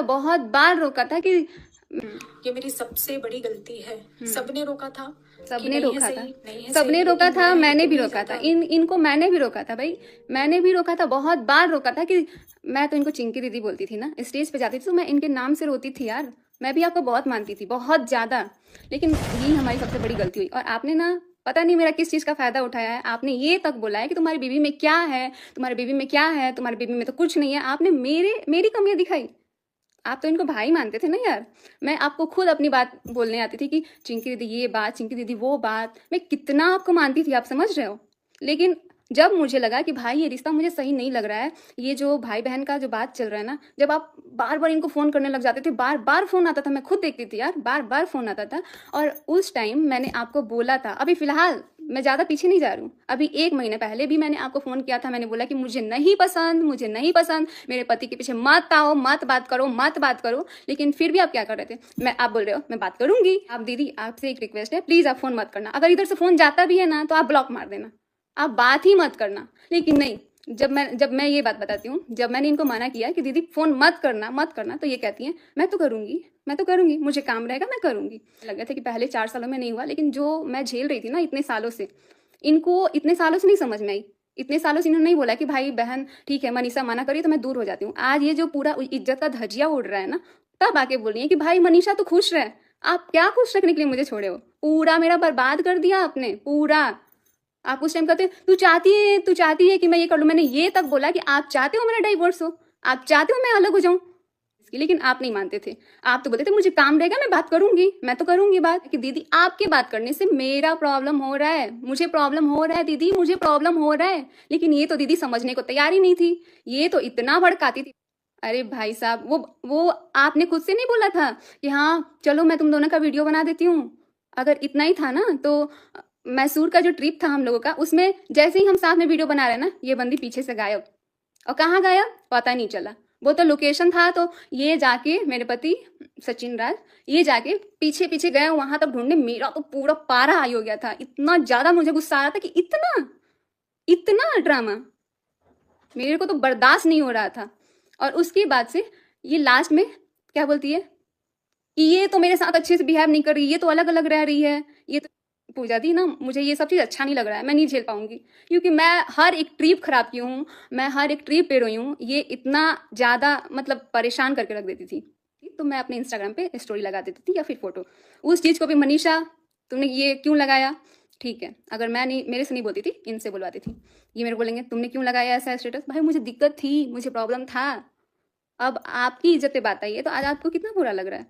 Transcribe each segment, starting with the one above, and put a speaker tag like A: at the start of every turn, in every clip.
A: बहुत बार रोका था कि
B: ये मेरी सबसे बड़ी गलती है। सबने रोका था,
A: सबने रोका था, सबने रोका था, मैंने भी रोका था, इनको मैंने भी रोका था भाई, मैंने भी रोका था, बहुत बार रोका था कि मैं तो इनको चिंकी दीदी बोलती थी ना, स्टेज पे जाती थी तो मैं इनके नाम से रोती थी यार, मैं भी आपको बहुत मानती थी, बहुत ज्यादा। लेकिन यही हमारी सबसे बड़ी गलती हुई। और आपने ना पता नहीं मेरा किस चीज का फायदा उठाया है, आपने ये तक बोला है कि तुम्हारी बीवी में क्या है, तुम्हारी बीवी में क्या है, तुम्हारी बीवी में तो कुछ नहीं है। आपने मेरी कमियां दिखाई। आप तो इनको भाई मानते थे ना यार। मैं आपको खुद अपनी बात बोलने आती थी कि चिंकी दीदी ये बात, चिंकी दीदी वो बात, मैं कितना आपको मानती थी, आप समझ रहे हो। लेकिन जब मुझे लगा कि भाई ये रिश्ता मुझे सही नहीं लग रहा है, ये जो भाई बहन का जो बात चल रहा है ना, जब आप बार बार इनको फोन करने लग जाते थे, बार बार फोन आता था, मैं खुद देखती थी यार, बार बार फोन आता था। और उस टाइम मैंने आपको बोला था, अभी फिलहाल मैं ज़्यादा पीछे नहीं जा रही हूँ, अभी 1 महीने पहले भी मैंने आपको फ़ोन किया था, मैंने बोला कि मुझे नहीं पसंद, मुझे नहीं पसंद, मेरे पति के पीछे मत आओ, मत बात करो, मत बात करो। लेकिन फिर भी आप क्या कर रहे थे, आप बोल रहे हो मैं बात करूंगी। आप दीदी आपसे एक रिक्वेस्ट है, प्लीज़ आप फ़ोन मत करना, अगर इधर से फ़ोन जाता भी है ना तो आप ब्लॉक मार देना, आप बात ही मत करना। लेकिन नहीं, जब मैं ये बात बताती हूँ, जब मैंने इनको मना किया कि दीदी फ़ोन मत करना मत करना, तो ये कहती हैं मैं तो करूँगी, मैं तो करूँगी, मुझे काम रहेगा मैं करूँगी। लग रहा था कि पहले 4 सालों में नहीं हुआ, लेकिन जो मैं झेल रही थी ना इतने सालों से, इनको इतने सालों से नहीं समझ में आई। इतने सालों से इन्होंने नहीं बोला कि भाई बहन ठीक है, मनीषा मना करिए तो मैं दूर हो जाती हूँ। आज ये जो पूरा इज्जत का धजिया उड़ रहा है ना, तब आके बोल रही है कि भाई मनीषा तो खुश रहे। आप क्या खुश रखने के लिए मुझे छोड़े हो, पूरा मेरा बर्बाद कर दिया आपने पूरा। आप उस टाइम कहते तू चाहती है कि मैं ये कर लूं, मैंने ये तक बोला कि आप चाहते हो मेरा डाइवोर्स हो, आप चाहते हो मैं अलग हो जाऊं, लेकिन आप नहीं मानते थे। आप तो बोलते थे मुझे काम रहेगा मैं बात करूंगी, मैं तो करूंगी बात। कि दीदी आपके बात करने से मेरा प्रॉब्लम हो रहा है, मुझे प्रॉब्लम हो रहा है दीदी, मुझे प्रॉब्लम हो रहा है। लेकिन ये तो दीदी समझने को तैयार ही नहीं थी, ये तो इतना भड़काती थी। अरे भाई साहब, वो आपने खुद से नहीं बोला था कि हाँ चलो मैं तुम दोनों का वीडियो बना देती हूँ। अगर इतना ही था ना तो मैसूर का जो ट्रिप था हम लोगों का, उसमें जैसे ही हम साथ में वीडियो बना रहे ना, ये बंदी पीछे से गायब। और कहाँ गायब पता नहीं चला। वो तो लोकेशन था, तो ये जाके मेरे पति सचिन राज ये जाके पीछे पीछे गए वहां तक ढूंढने। मेरा तो पूरा पारा हाई हो गया था, इतना ज्यादा मुझे गुस्सा आ रहा था कि इतना इतना ड्रामा मेरे को तो बर्दाश्त नहीं हो रहा था। और उसके बाद से ये लास्ट में क्या बोलती है कि ये तो मेरे साथ अच्छे से बिहेव नहीं कर रही, ये तो अलग अलग रह रही है, ये तो पूजा दी ना मुझे ये सब चीज़ अच्छा नहीं लग रहा है, मैं नहीं झेल पाऊंगी। क्योंकि मैं हर एक ट्रिप खराब की हूँ, मैं हर एक ट्रिप पे रोई हूँ, ये इतना ज़्यादा मतलब परेशान करके रख देती थी। तो मैं अपने इंस्टाग्राम पे स्टोरी लगा देती थी या फिर फोटो, उस चीज़ को भी मनीषा तुमने ये क्यों लगाया, ठीक है अगर मैं नहीं, मेरे से नहीं बोलती थी, इनसे बुलवाती थी, ये मेरे को बोलेंगे तुमने क्यों लगाया ऐसा स्टेटस। भाई मुझे दिक्कत थी, मुझे प्रॉब्लम था। अब आपकी इज्जत पे बात आई है तो आज आपको कितना बुरा लग रहा है।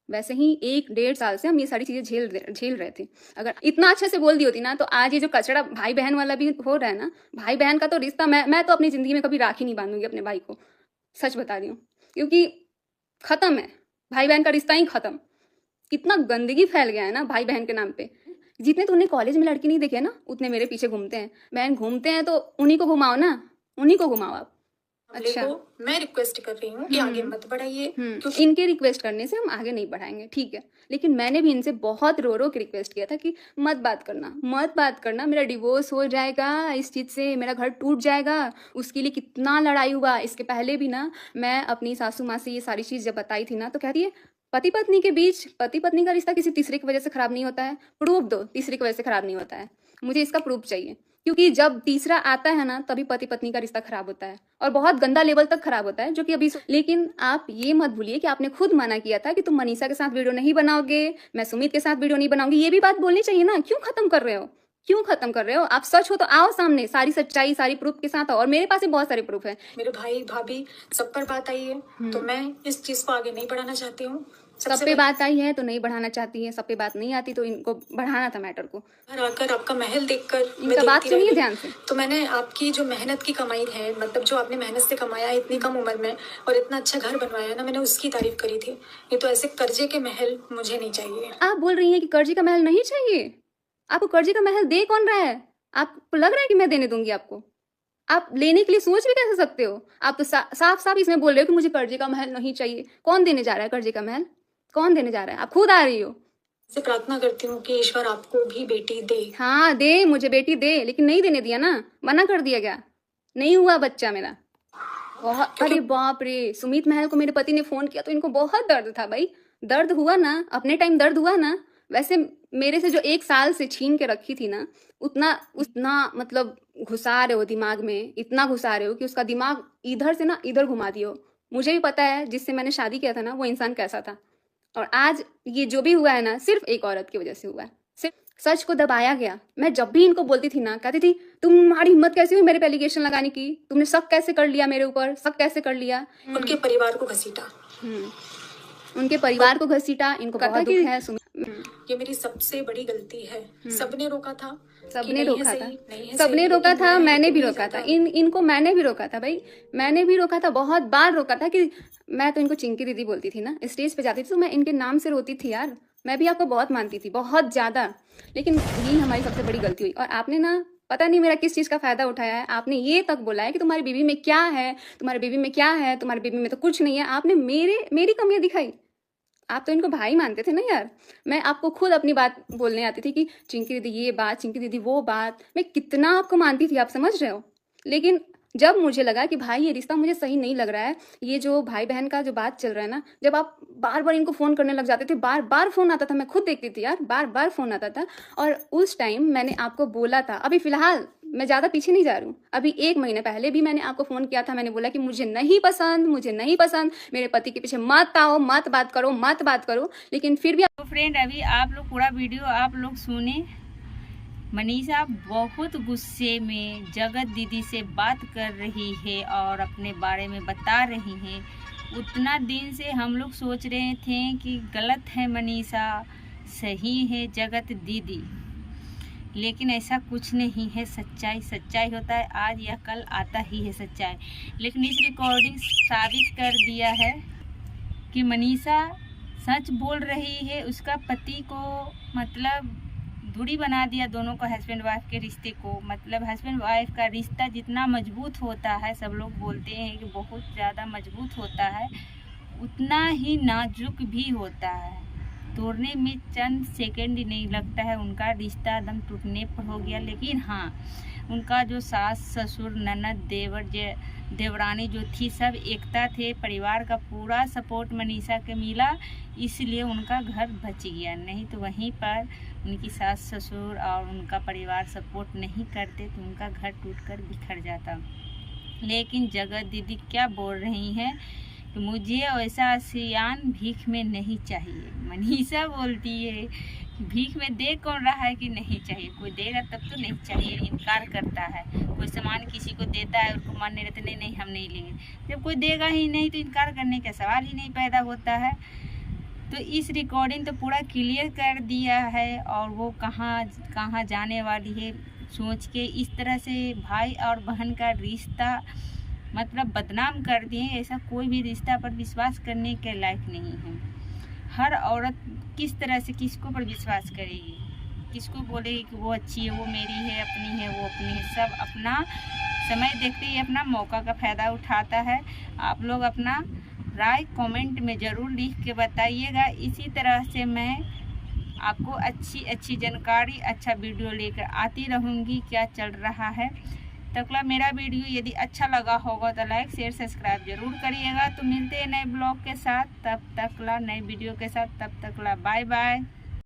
A: वैसे ही 1-1.5 साल से हम ये सारी चीज़ें झेल रहे थे। अगर इतना अच्छे से बोल दी होती ना तो आज ये जो कचड़ा भाई बहन वाला भी हो रहा है ना, भाई बहन का तो रिश्ता मैं तो अपनी ज़िंदगी में कभी राखी नहीं बांधूंगी अपने भाई को, सच बता रही हूँ। क्योंकि ख़त्म है, भाई बहन का रिश्ता ही ख़त्म। कितना गंदगी फैल गया है ना भाई बहन के नाम पे। जितने तूने कॉलेज में लड़की नहीं देखे ना, उतने मेरे पीछे घूमते हैं। बहन घूमते हैं तो उन्हीं को घुमाओ ना, उन्हीं को घुमाओ आप।
B: अच्छा, मैं रिक्वेस्ट कर रही हूँ कि आगे मत बढ़ाइए।
A: इनके रिक्वेस्ट करने से हम आगे नहीं बढ़ाएंगे, ठीक है। लेकिन मैंने भी इनसे बहुत रो रो के रिक्वेस्ट किया था कि मत बात करना, मत बात करना, मेरा डिवोर्स हो जाएगा इस चीज़ से, मेरा घर टूट जाएगा। उसके लिए कितना लड़ाई हुआ। इसके पहले भी ना मैं अपनी सासू माँ से ये सारी चीज़ जब बताई थी ना, तो कहती है पति पत्नी के बीच, पति पत्नी का रिश्ता किसी तीसरे की वजह से खराब नहीं होता है। प्रूफ दो तीसरे की वजह से खराब नहीं होता है, मुझे इसका प्रूफ चाहिए। क्योंकि जब तीसरा आता है ना तभी पति पत्नी का रिश्ता खराब होता है, और बहुत गंदा लेवल तक खराब होता है, जो कि अभी। लेकिन आप ये मत भूलिए कि आपने खुद मना किया था कि तुम मनीषा के साथ वीडियो नहीं बनाओगे, मैं सुमित के साथ वीडियो नहीं बनाऊंगी। ये भी बात बोलनी चाहिए ना, क्यों खत्म कर रहे हो, क्यों खत्म कर रहे हो। आप सच हो तो आओ सामने, सारी सच्चाई सारी प्रूफ के साथ आओ, और मेरे पास भी बहुत सारे प्रूफ है।
B: मेरे भाई भाभी सब पर बात आई है, तो मैं इस चीज को आगे नहीं बढ़ाना चाहती हूँ।
A: सब पे बात आई है तो नहीं बढ़ाना चाहती है, सब पे बात नहीं आती तो इनको बढ़ाना था मैटर को।
B: घर आकर आपका महल देखकर
A: इनका बात सुनिए ध्यान से।
B: तो मैंने आपकी जो मेहनत की कमाई है, मतलब जो आपने मेहनत से कमाया इतनी कम उम्र में और इतना अच्छा घर बनवाया ना, मैंने उसकी तारीफ करी थी। ये तो ऐसे कर्जे के महल मुझे नहीं चाहिए।
A: आप बोल रही हैं कि कर्जे का महल नहीं चाहिए, आपको कर्जे का महल दे कौन रहा है। आपको लग रहा है कि मैं देने दूंगी आपको, आप लेने के लिए सोच भी कैसे सकते हो। आप तो साफ साफ इसमें बोल रहे हो कि मुझे कर्जे का महल नहीं चाहिए। कौन देने जा रहा है कर्जे का महल, कौन देने जा रहा है, आप खुद आ रही हो।
B: से प्रार्थना करती हूँ कि ईश्वर आपको भी बेटी दे।
A: हाँ दे, मुझे बेटी दे, लेकिन नहीं देने दिया ना, मना कर दिया गया, नहीं हुआ बच्चा मेरा। बहुत, अरे बाप रे, सुमित महल को मेरे पति ने फोन किया तो इनको बहुत दर्द था भाई। दर्द हुआ ना, अपने टाइम दर्द हुआ ना। वैसे मेरे से जो 1 साल से छीन के रखी थी ना, उतना उतना मतलब घुसा रहे हो दिमाग में, इतना घुसा रहे हो कि उसका दिमाग इधर से ना इधर घुमा दियो। मुझे भी पता है जिससे मैंने शादी किया था ना, वो इंसान कैसा था। और आज ये जो भी हुआ है ना, सिर्फ एक औरत की वजह से हुआ है। सिर्फ सच को दबाया गया। मैं जब भी इनको बोलती थी ना, कहती थी तुम्हारी हिम्मत कैसे हुई मेरे पे एलिगेशन लगाने की, तुमने शक कैसे कर लिया मेरे ऊपर, शक कैसे कर लिया।
B: उनके परिवार को घसीटा।
A: उनके परिवार को घसीटा। इनको बहुत दुख है
B: ये मेरी सबसे बड़ी गलती है। सबने रोका था,
A: सबने रोका था, सबने रोका था, मैंने भी रोका था। इनको मैंने भी रोका था भाई, मैंने भी रोका था, बहुत बार रोका था। कि मैं तो इनको चिंकी दीदी बोलती थी ना, स्टेज पे जाती थी तो मैं इनके नाम से रोती थी यार। मैं भी आपको बहुत मानती थी, बहुत ज्यादा। लेकिन यही हमारी सबसे बड़ी गलती हुई। और आपने ना पता नहीं मेरा किस चीज का फायदा उठाया है। आपने ये तक बोला है कि तुम्हारी बीवी में क्या है, तुम्हारी बीवी में क्या है, तुम्हारी बीवी में तो कुछ नहीं है। आपने मेरी कमियां दिखाई। आप तो इनको भाई मानते थे ना यार। मैं आपको खुद अपनी बात बोलने आती थी कि चिंकी दीदी ये बात, चिंकी दीदी वो बात। मैं कितना आपको मानती थी, आप समझ रहे हो। लेकिन जब मुझे लगा कि भाई ये रिश्ता मुझे सही नहीं लग रहा है, ये जो भाई बहन का जो बात चल रहा है ना, जब आप बार बार इनको फोन करने लग जाते थे, बार बार फोन आता था, मैं खुद देखती थी यार, बार बार फोन आता था। और उस टाइम मैंने आपको बोला था, अभी फिलहाल मैं ज्यादा पीछे नहीं जा रही हूँ, अभी 1 महीने पहले भी मैंने आपको फोन किया था। मैंने बोला कि मुझे नहीं पसंद, मुझे नहीं पसंद, मेरे पति के पीछे मत आओ, मत बात करो, मत बात करो। लेकिन फिर भी
C: तो फ्रेंड, अभी आप लोग पूरा वीडियो आप लोग सुने। मनीषा बहुत गुस्से में जगत दीदी से बात कर रही है और अपने बारे में बता रही है। उतना दिन से हम लोग सोच रहे थे कि गलत है मनीषा, सही है जगत दीदी, लेकिन ऐसा कुछ नहीं है। सच्चाई सच्चाई होता है, आज या कल आता ही है सच्चाई। लेकिन इस रिकॉर्डिंग साबित कर दिया है कि मनीषा सच बोल रही है। उसका पति को मतलब दूरी बना दिया, दोनों को, हस्बैंड वाइफ के रिश्ते को। मतलब हस्बैंड वाइफ का रिश्ता जितना मजबूत होता है, सब लोग बोलते हैं कि बहुत ज़्यादा मजबूत होता है, उतना ही नाजुक भी होता है। तोड़ने में चंद सेकंड ही नहीं लगता है, उनका रिश्ता एकदम टूटने पर हो गया। लेकिन हाँ, उनका जो सास ससुर ननद देवर देवरानी जो थी, सब एकता थे। परिवार का पूरा सपोर्ट मनीषा के मिला, इसलिए उनका घर बच गया। नहीं तो वहीं पर उनकी सास ससुर और उनका परिवार सपोर्ट नहीं करते तो उनका घर टूटकर बिखर जाता। लेकिन जगत दीदी क्या बोल रही हैं कि मुझे ऐसा आशियान भीख में नहीं चाहिए। मनीषा बोलती है भीख में दे कौन रहा है कि नहीं चाहिए, कोई देगा तब तो नहीं चाहिए। इनकार करता है, कोई सामान किसी को देता है, उसको मान नहीं रहते, नहीं नहीं हम नहीं लेंगे। जब कोई देगा ही नहीं तो इनकार करने का सवाल ही नहीं पैदा होता है। तो इस रिकॉर्डिंग तो पूरा क्लियर कर दिया है और वो कहाँ जाने वाली है सोच के इस तरह से भाई और बहन का रिश्ता मतलब बदनाम कर दिए। ऐसा कोई भी रिश्ता पर विश्वास करने के लायक नहीं है। हर औरत किस तरह से किसको पर विश्वास करेगी, किसको बोलेगी कि वो अच्छी है, वो मेरी है, अपनी है, वो अपनी है। सब अपना समय देखते ही अपना मौका का फ़ायदा उठाता है। आप लोग अपना राय कमेंट में ज़रूर लिख के बताइएगा। इसी तरह से मैं आपको अच्छी जानकारी, अच्छा वीडियो लेकर आती रहूँगी क्या चल रहा है। तकला मेरा वीडियो यदि अच्छा लगा होगा तो लाइक शेयर सब्सक्राइब जरूर करिएगा। तो मिलते हैं नए ब्लॉग के साथ, तब तकला नए वीडियो के साथ, तब तकला बाय बाय।